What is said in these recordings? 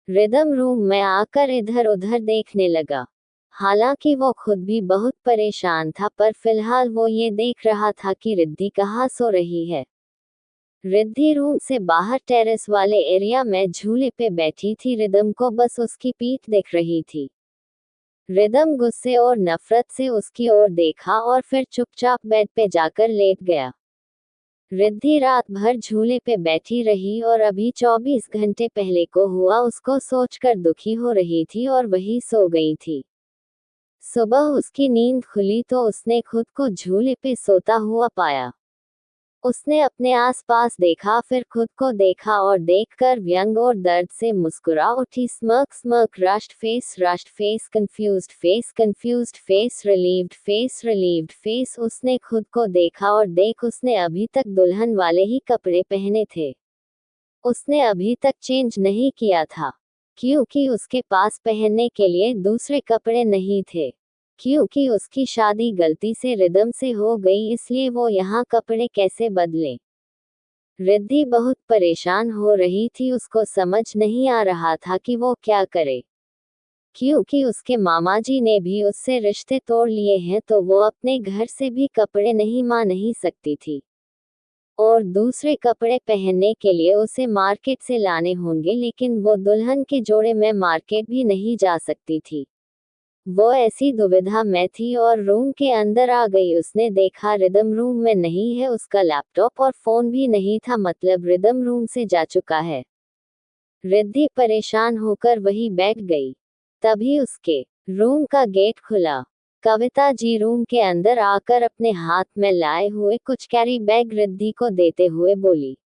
Rhythm room में आकर इधर उधर देखने लगा। हालांकि वो खुद भी बहुत परेशान था, पर फिलहाल वो ये देख रहा था कि रिद्धि कहाँ सो रही है। रिद्धि रूम से बाहर टेरेस वाले एरिया में झूले पे बैठी थी। रिदम को बस उसकी पीठ दिख रही थी। रिदम गुस्से और नफरत से उसकी ओर देखा और फिर चुपचाप बेड पे जाकर लेट गया। रिद्धि रात भर झूले पे बैठी रही और अभी 24 घंटे पहले को हुआ उसको सोचकर दुखी हो रही थी और वही सो गई थी। सुबह उसकी नींद खुली तो उसने खुद को झूले पे सोता हुआ पाया। उसने अपने आसपास देखा, फिर खुद को देखा और देखकर व्यंग और दर्द से मुस्कुरा उठी। Smirk smirk, rushed face, confused face, relieved face. उसने खुद को देखा और देख उसने अभी तक दुल्हन वाले ही कपड़े पहने थे। उसने अभी तक चेंज नहीं किया था, क्योंकि उसके पास पहनने के लिए दूसरे कपड़े नहीं थे। क्योंकि उसकी शादी गलती से रिदम से हो गई, इसलिए वो यहाँ कपड़े कैसे बदले। रिद्धि बहुत परेशान हो रही थी। उसको समझ नहीं आ रहा था कि वो क्या करे, क्योंकि उसके मामा जी ने भी उससे रिश्ते तोड़ लिए हैं, तो वो अपने घर से भी कपड़े नहीं नहीं सकती थी और दूसरे कपड़े पहनने के लिए उसे मार्केट से लाने होंगे, लेकिन वो दुल्हन के जोड़े में मार्केट भी नहीं जा सकती थी। वो ऐसी दुविधा में थी और रूम के अंदर आ गई। उसने देखा रिदम रूम में नहीं है, उसका लैपटॉप और फोन भी नहीं था, मतलब रिदम रूम से जा चुका है। रिद्धि परेशान होकर वहीं बैठ गई। तभी उसके रूम का गेट खुला। कविता जी रूम के अंदर आकर अपने हाथ में लाए हुए कुछ कैरी बैग रिद्धि को देते हुए बोली,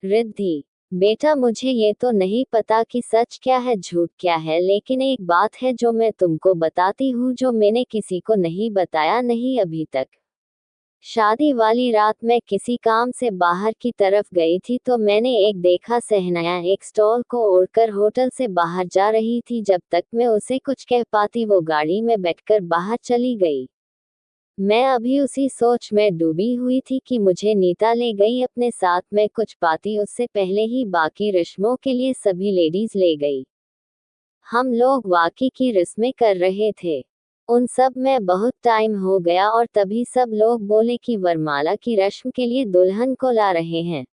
रिद्धि बेटा, मुझे ये तो नहीं पता कि सच क्या है झूठ क्या है, लेकिन एक बात है जो मैं तुमको बताती हूँ, जो मैंने किसी को नहीं बताया नहीं अभी तक। शादी वाली रात मैं किसी काम से बाहर की तरफ गई थी, तो मैंने एक देखा सहनाया एक स्टॉल को ओढ़कर होटल से बाहर जा रही थी। जब तक मैं उसे कुछ कह पाती वो गाड़ी में बैठकर बाहर चली गई। मैं अभी उसी सोच में डूबी हुई थी कि मुझे नीता ले गई अपने साथ। मैं कुछ पाती उससे पहले ही बाकी रस्मों के लिए सभी लेडीज ले गई। हम लोग वाकई की रस्में कर रहे थे। उन सब में बहुत टाइम हो गया और तभी सब लोग बोले कि वरमाला की रस्म के लिए दुल्हन को ला रहे हैं।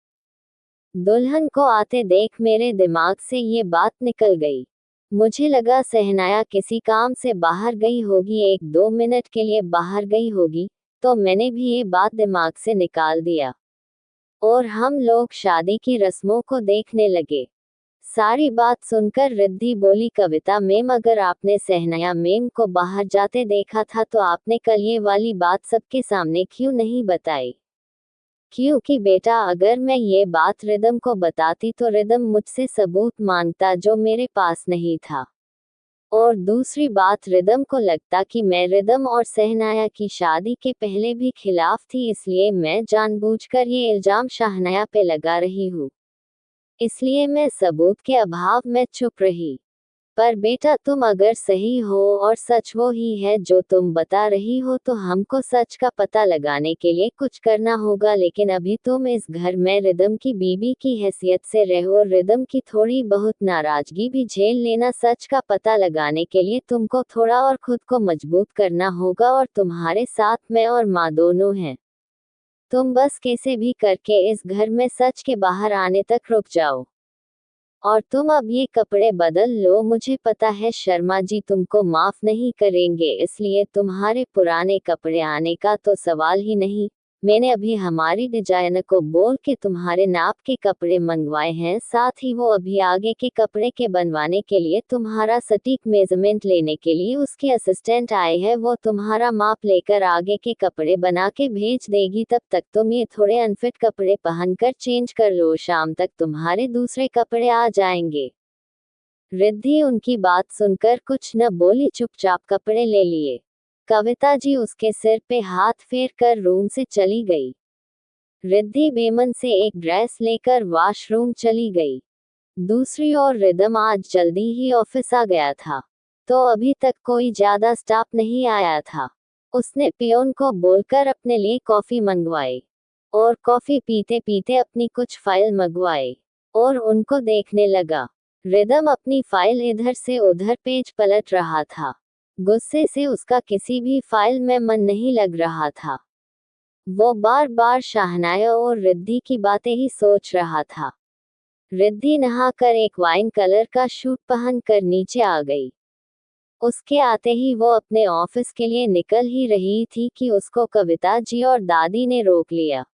दुल्हन को आते देख मेरे दिमाग से ये बात निकल गई। मुझे लगा सहनाया किसी काम से बाहर गई होगी, 1-2 मिनट के लिए बाहर गई होगी, तो मैंने भी ये बात दिमाग से निकाल दिया और हम लोग शादी की रस्मों को देखने लगे। सारी बात सुनकर रिद्धि बोली, कविता मैम, अगर आपने सहनाया मैम को बाहर जाते देखा था तो आपने कल ये वाली बात सबके सामने क्यों नहीं बताई? क्योंकि बेटा, अगर मैं ये बात रिदम को बताती तो रिदम मुझसे सबूत मांगता, जो मेरे पास नहीं था। और दूसरी बात, रिदम को लगता कि मैं रिदम और सहनाया की शादी के पहले भी खिलाफ थी, इसलिए मैं जानबूझकर ये इल्जाम शाहनाया पे लगा रही हूँ। इसलिए मैं सबूत के अभाव में चुप रही। पर बेटा, तुम अगर सही हो और सच वो ही है जो तुम बता रही हो, तो हमको सच का पता लगाने के लिए कुछ करना होगा। लेकिन अभी तुम इस घर में रिदम की बीबी की हैसियत से रहो और रिदम की थोड़ी बहुत नाराजगी भी झेल लेना। सच का पता लगाने के लिए तुमको थोड़ा और खुद को मजबूत करना होगा, और तुम्हारे साथ मैं और माँ दोनों हैं। तुम बस कैसे भी करके इस घर में सच के बाहर आने तक रुक जाओ। और तुम अब ये कपड़े बदल लो। मुझे पता है शर्मा जी तुमको माफ नहीं करेंगे, इसलिए तुम्हारे पुराने कपड़े आने का तो सवाल ही नहीं। मैंने अभी हमारी डिजाइनर को बोल के तुम्हारे नाप के कपड़े मंगवाए हैं, साथ ही वो अभी आगे के कपड़े के बनवाने के लिए तुम्हारा सटीक मेजरमेंट लेने के लिए उसके असिस्टेंट आए हैं। वो तुम्हारा माप लेकर आगे के कपड़े बना के भेज देगी। तब तक तुम ये थोड़े अनफिट कपड़े पहनकर चेंज कर लो, शाम तक तुम्हारे दूसरे कपड़े आ जाएंगे। रिद्धि उनकी बात सुनकर कुछ न बोली, चुपचाप कपड़े ले लिए। कविता जी उसके सिर पे हाथ फेर कर रूम से चली गई। रिद्धि बेमन से एक ड्रेस लेकर वॉशरूम चली गई। दूसरी ओर रिदम आज जल्दी ही ऑफिस आ गया था, तो अभी तक कोई ज्यादा स्टाफ नहीं आया था। उसने पियोन को बोलकर अपने लिए कॉफी मंगवाई और कॉफी पीते पीते अपनी कुछ फाइल मंगवाई और उनको देखने लगा। रिदम अपनी फाइल इधर से उधर पेज पलट रहा था। गुस्से से उसका किसी भी फाइल में मन नहीं लग रहा था। वो बार बार शाहनाया और रिद्धि की बातें ही सोच रहा था। रिद्धि नहाकर एक वाइन कलर का सूट पहन कर नीचे आ गई। उसके आते ही वो अपने ऑफिस के लिए निकल ही रही थी कि उसको कविता जी और दादी ने रोक लिया।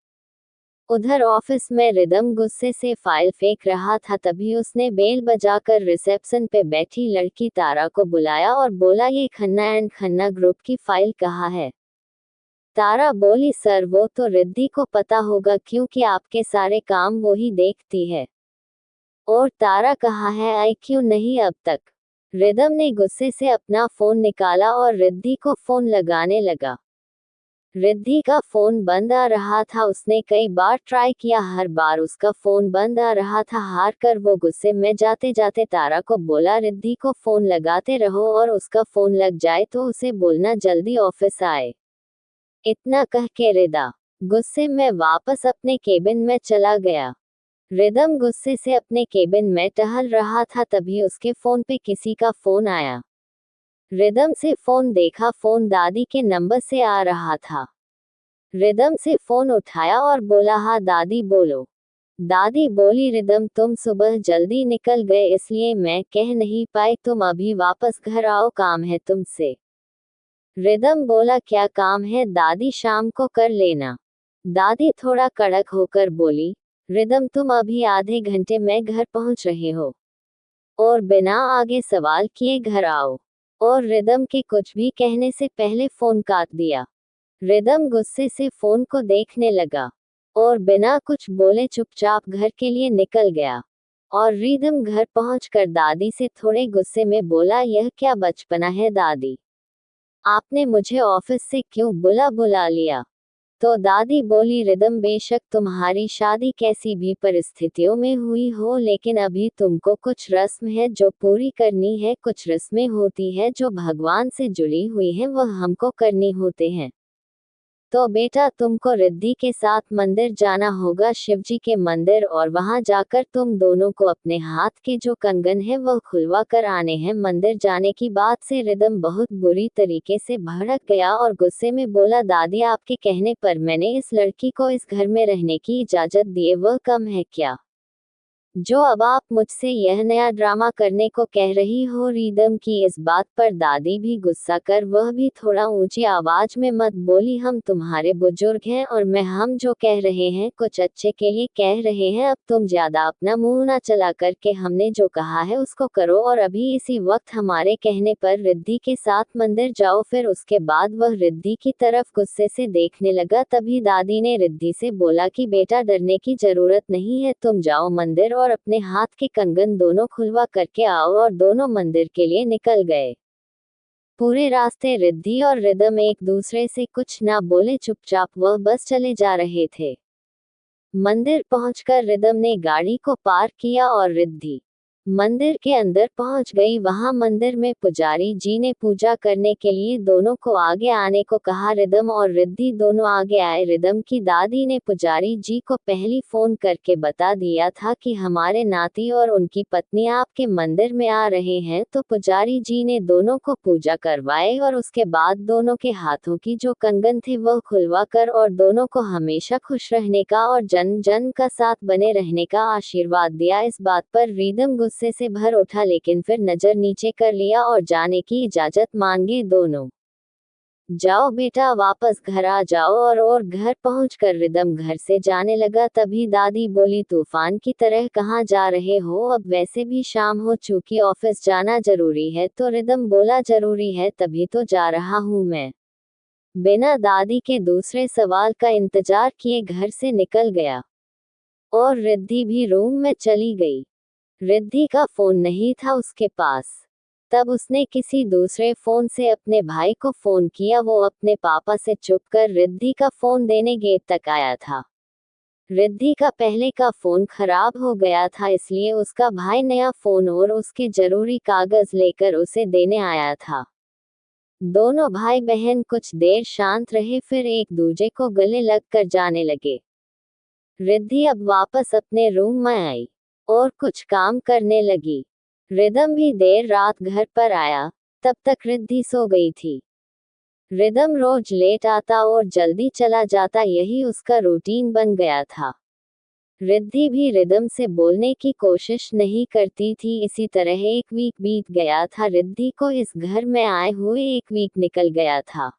उधर ऑफिस में रिदम गुस्से से फाइल फेंक रहा था, तभी उसने बेल बजाकर रिसेप्शन पे बैठी लड़की तारा को बुलाया और बोला, ये खन्ना एंड खन्ना ग्रुप की फाइल कहाँ है? तारा बोली, सर वो तो रिद्धि को पता होगा क्योंकि आपके सारे काम वो ही देखती है। और तारा कहाँ है, आई क्यों नहीं अब तक? रिदम ने गुस्से से अपना फोन निकाला और रिद्धि को फोन लगाने लगा। रिद्धि का फोन बंद आ रहा था। उसने कई बार ट्राई किया, हर बार उसका फोन बंद आ रहा था। हार कर वो गुस्से में जाते जाते तारा को बोला, रिद्धि को फोन लगाते रहो और उसका फोन लग जाए तो उसे बोलना जल्दी ऑफिस आए। इतना कह के रिदा गुस्से में वापस अपने केबिन में चला गया। रिदम गुस्से से अपने केबिन में टहल रहा था, तभी उसके फोन पे किसी का फोन आया। रिदम से फोन देखा, फोन दादी के नंबर से आ रहा था। रिदम से फोन उठाया और बोला, हाँ दादी बोलो। दादी बोली, रिदम तुम सुबह जल्दी निकल गए इसलिए मैं कह नहीं पाई, तुम अभी वापस घर आओ, काम है तुमसे। रिदम बोला, क्या काम है दादी, शाम को कर लेना। दादी थोड़ा कड़क होकर बोली, रिदम तुम अभी आधे घंटे में घर पहुंच रहे हो और बिना आगे सवाल किए घर आओ। और रिदम के कुछ भी कहने से पहले फोन काट दिया। रिदम गुस्से से फोन को देखने लगा और बिना कुछ बोले चुपचाप घर के लिए निकल गया। और रिदम घर पहुंचकर दादी से थोड़े गुस्से में बोला, यह क्या बचपना है दादी, आपने मुझे ऑफिस से क्यों बुला लिया? तो दादी बोली, रिदम बेशक तुम्हारी शादी कैसी भी परिस्थितियों में हुई हो, लेकिन अभी तुमको कुछ रस्म है जो पूरी करनी है। कुछ रस्में होती है जो भगवान से जुड़ी हुई हैं, वह हमको करनी होते हैं। तो बेटा तुमको रिद्धि के साथ मंदिर जाना होगा, शिवजी के मंदिर, और वहां जाकर तुम दोनों को अपने हाथ के जो कंगन है वह खुलवा कर आने हैं। मंदिर जाने की बात से रिदम बहुत बुरी तरीके से भड़क गया और गुस्से में बोला, दादी आपके कहने पर मैंने इस लड़की को इस घर में रहने की इजाजत दी, वह कम है क्या जो अब आप मुझसे यह नया ड्रामा करने को कह रही हो? रिदम की इस बात पर दादी भी गुस्सा कर वह भी थोड़ा ऊंची आवाज में मत बोली, हम तुम्हारे बुजुर्ग हैं और हम जो कह रहे हैं कुछ अच्छे के लिए कह रहे हैं। अब तुम ज्यादा अपना मुंह ना चला करके हमने जो कहा है उसको करो और अभी इसी वक्त हमारे कहने पर रिद्धि के साथ मंदिर जाओ। फिर उसके बाद वह रिद्धि की तरफ गुस्से से देखने लगा। तभी दादी ने रिद्धि से बोला कि बेटा डरने की जरूरत नहीं है, तुम जाओ मंदिर और अपने हाथ के कंगन दोनों खुलवा करके आओ। और दोनों मंदिर के लिए निकल गए। पूरे रास्ते रिद्धि और रिदम एक दूसरे से कुछ ना बोले, चुपचाप वह बस चले जा रहे थे। मंदिर पहुंचकर रिदम ने गाड़ी को पार्क किया और रिद्धि मंदिर के अंदर पहुंच गई। वहां मंदिर में पुजारी जी ने पूजा करने के लिए दोनों को आगे आने को कहा। रिदम और रिद्धि दोनों आगे आए। रिदम की दादी ने पुजारी जी को पहले फोन करके बता दिया था कि हमारे नाती और उनकी पत्नी आपके मंदिर में आ रहे हैं, तो पुजारी जी ने दोनों को पूजा करवाए और उसके बाद दोनों के हाथों की जो कंगन थे वह खुलवा कर और दोनों को हमेशा खुश रहने का और जन्म जन्म का साथ बने रहने का आशीर्वाद दिया। इस बात पर रिदम गुस्से से भर उठा, लेकिन फिर नजर नीचे कर लिया और जाने की इजाजत मांगी। दोनों जाओ बेटा वापस घर आ जाओ। और घर पहुंचकर रिदम घर से जाने लगा। तभी दादी बोली, तूफान की तरह कहाँ जा रहे हो? अब वैसे भी शाम हो चुकी, ऑफिस जाना जरूरी है। तो रिदम बोला, जरूरी है तभी तो जा रहा हूँ मैं। बिना दादी के दूसरे सवाल का इंतजार किए घर से निकल गया और रिद्धि भी रूम में चली गई। रिद्धि का फोन नहीं था उसके पास। तब उसने किसी दूसरे फोन से अपने भाई को फोन किया। वो अपने पापा से चुपकर रिद्धि का फोन देने गेट तक आया था। रिद्धि का पहले का फोन खराब हो गया था, इसलिए उसका भाई नया फोन और उसके जरूरी कागज लेकर उसे देने आया था। दोनों भाई बहन कुछ देर शांत रहे, फिर एक दूजे को गले लग कर जाने लगे। रिद्धि अब वापस अपने रूम में आई और कुछ काम करने लगी। रिदम भी देर रात घर पर आया, तब तक रिद्धि सो गई थी। रिदम रोज लेट आता और जल्दी चला जाता, यही उसका रूटीन बन गया था। रिद्धि भी रिदम से बोलने की कोशिश नहीं करती थी। इसी तरह एक वीक बीत गया था। रिद्धि को इस घर में आए हुए एक वीक निकल गया था।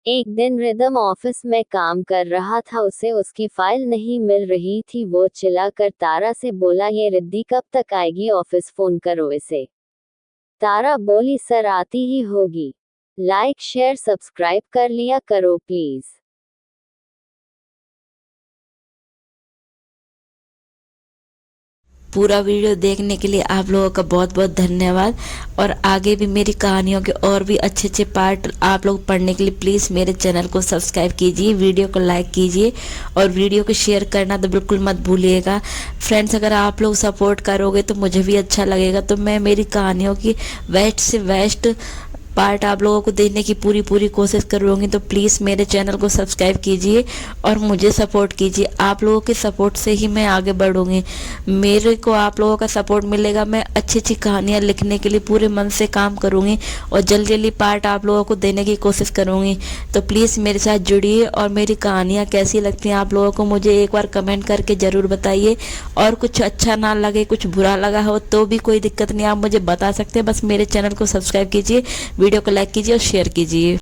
एक दिन रिदम ऑफिस में काम कर रहा था, उसे उसकी फाइल नहीं मिल रही थी। वो चिल्लाकर तारा से बोला, ये रिद्धि कब तक आएगी, ऑफिस फोन करो इसे। तारा बोली, सर आती ही होगी। लाइक शेयर सब्सक्राइब कर लिया करो प्लीज। पूरा वीडियो देखने के लिए आप लोगों का बहुत बहुत धन्यवाद। और आगे भी मेरी कहानियों के और भी अच्छे अच्छे पार्ट आप लोग पढ़ने के लिए प्लीज़ मेरे चैनल को सब्सक्राइब कीजिए, वीडियो को लाइक कीजिए और वीडियो को शेयर करना तो बिल्कुल मत भूलिएगा। फ्रेंड्स, अगर आप लोग सपोर्ट करोगे तो मुझे भी अच्छा लगेगा। तो मैं मेरी कहानियों की बेस्ट से बेस्ट पार्ट आप लोगों को देने की पूरी कोशिश करूँगी। तो प्लीज़ मेरे चैनल को सब्सक्राइब कीजिए और मुझे सपोर्ट कीजिए। आप लोगों के सपोर्ट से ही मैं आगे बढ़ूँगी। मेरे को आप लोगों का सपोर्ट मिलेगा, मैं अच्छी अच्छी कहानियाँ लिखने के लिए पूरे मन से काम करूँगी और जल्दी जल्दी पार्ट आप लोगों को देने की कोशिश करूँगी। तो प्लीज़ मेरे साथ जुड़िए और मेरी कहानियाँ कैसी लगती हैं आप लोगों को मुझे एक बार कमेंट करके ज़रूर बताइए। और कुछ अच्छा ना लगे, कुछ बुरा लगा हो तो भी कोई दिक्कत नहीं, आप मुझे बता सकते हैं। बस मेरे चैनल को सब्सक्राइब कीजिए, वीडियो को लाइक कीजिए और शेयर कीजिए।